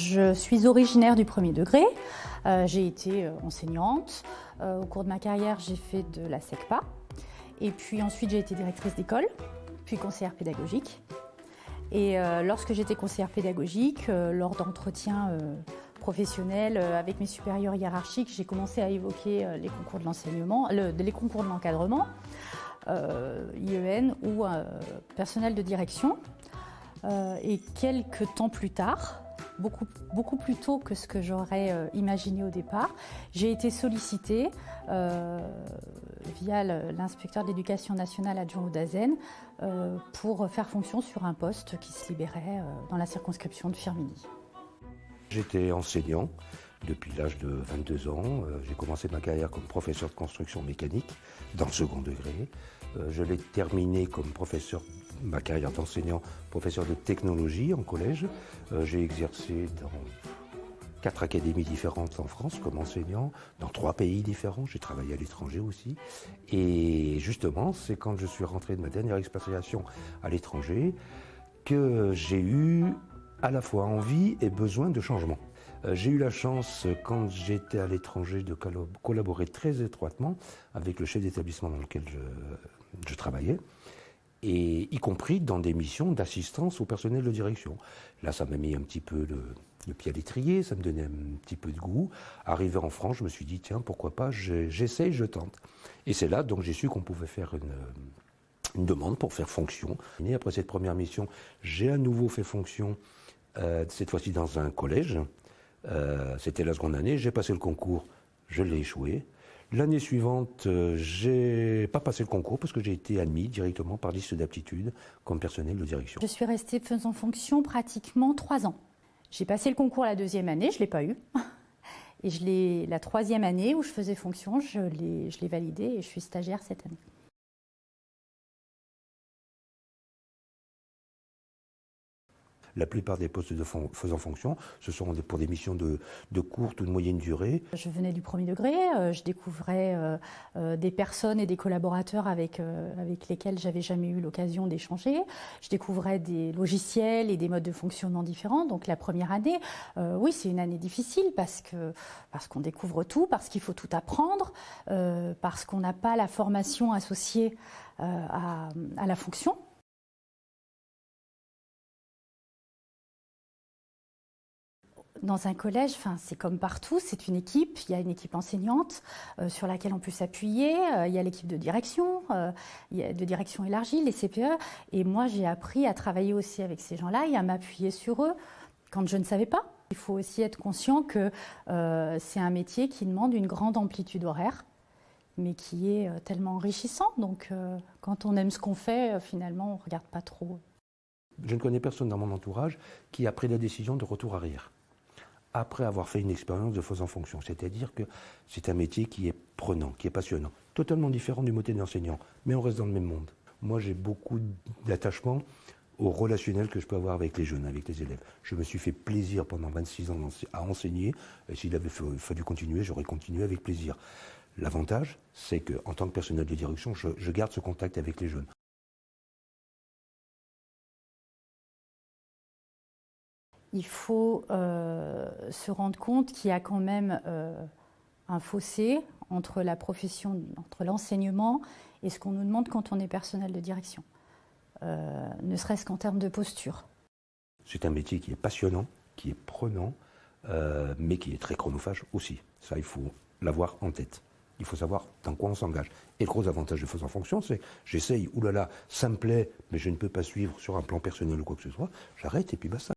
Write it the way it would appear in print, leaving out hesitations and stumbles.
je suis originaire du premier degré. J'ai été enseignante. Au cours de ma carrière, j'ai fait de la SECPA. Et puis ensuite, j'ai été directrice d'école, puis conseillère pédagogique. Et lorsque j'étais conseillère pédagogique, lors d'entretiens professionnels avec mes supérieurs hiérarchiques, j'ai commencé à évoquer les concours de l'enseignement, les concours de l'encadrement, IEN ou personnel de direction. Et quelques temps plus tard, beaucoup plus tôt que ce que j'aurais imaginé au départ, j'ai été sollicitée via l'inspecteur de l'éducation nationale adjoint au DAZEN pour faire fonction sur un poste qui se libérait dans la circonscription de Firminy. J'étais enseignant depuis l'âge de 22 ans. J'ai commencé ma carrière comme professeur de construction mécanique dans le second degré. Je l'ai terminé comme professeur, ma carrière d'enseignant, professeur de technologie en collège. J'ai exercé dans 4 académies différentes en France comme enseignant, dans 3 pays différents. J'ai travaillé à l'étranger aussi. Et justement, c'est quand je suis rentré de ma dernière expatriation à l'étranger que j'ai eu à la fois envie et besoin de changement. J'ai eu la chance, quand j'étais à l'étranger, de collaborer très étroitement avec le chef d'établissement dans lequel je travaillais, et y compris dans des missions d'assistance au personnel de direction. Là, ça m'a mis un petit peu le pied à l'étrier, ça me donnait un petit peu de goût. Arrivé en France, je me suis dit, tiens, pourquoi pas, j'essaye, je tente. Et c'est là donc j'ai su qu'on pouvait faire une demande pour faire fonction. Et après cette première mission, j'ai à nouveau fait fonction, cette fois-ci dans un collège. C'était la seconde année, j'ai passé le concours, je l'ai échoué. L'année suivante, j'ai pas passé le concours parce que j'ai été admis directement par liste d'aptitude comme personnel de direction. Je suis restée faisant fonction pratiquement 3 ans. J'ai passé le concours la 2e année, je ne l'ai pas eu. Et la 3e année où je faisais fonction, je l'ai validé et je suis stagiaire cette année. La plupart des postes de faisant fonction, ce sont pour des missions de courte ou de moyenne durée. Je venais du premier degré, je découvrais des personnes et des collaborateurs avec lesquels j'avais jamais eu l'occasion d'échanger. Je découvrais des logiciels et des modes de fonctionnement différents. Donc la première année, oui, c'est une année difficile parce qu'on découvre tout, parce qu'il faut tout apprendre, parce qu'on n'a pas la formation associée à la fonction. Dans un collège, c'est comme partout, c'est une équipe. Il y a une équipe enseignante sur laquelle on peut s'appuyer. Il y a l'équipe de direction élargie, les CPE. Et moi, j'ai appris à travailler aussi avec ces gens-là et à m'appuyer sur eux quand je ne savais pas. Il faut aussi être conscient que c'est un métier qui demande une grande amplitude horaire, mais qui est tellement enrichissant. Donc, quand on aime ce qu'on fait, finalement, on ne regarde pas trop. Je ne connais personne dans mon entourage qui a pris la décision de retour arrière, après avoir fait une expérience de faisant fonction. C'est-à-dire que c'est un métier qui est prenant, qui est passionnant, totalement différent du métier d'enseignant, mais on reste dans le même monde. Moi, j'ai beaucoup d'attachement au relationnel que je peux avoir avec les jeunes, avec les élèves. Je me suis fait plaisir pendant 26 ans à enseigner, et s'il avait fallu continuer, j'aurais continué avec plaisir. L'avantage, c'est qu'en tant que personnel de direction, je garde ce contact avec les jeunes. Il faut se rendre compte qu'il y a quand même un fossé entre la profession, entre l'enseignement et ce qu'on nous demande quand on est personnel de direction, ne serait-ce qu'en termes de posture. C'est un métier qui est passionnant, qui est prenant, mais qui est très chronophage aussi. Ça, il faut l'avoir en tête. Il faut savoir dans quoi on s'engage. Et le gros avantage de faisant fonction, c'est j'essaye, oulala, ça me plaît, mais je ne peux pas suivre sur un plan personnel ou quoi que ce soit, j'arrête et puis basta.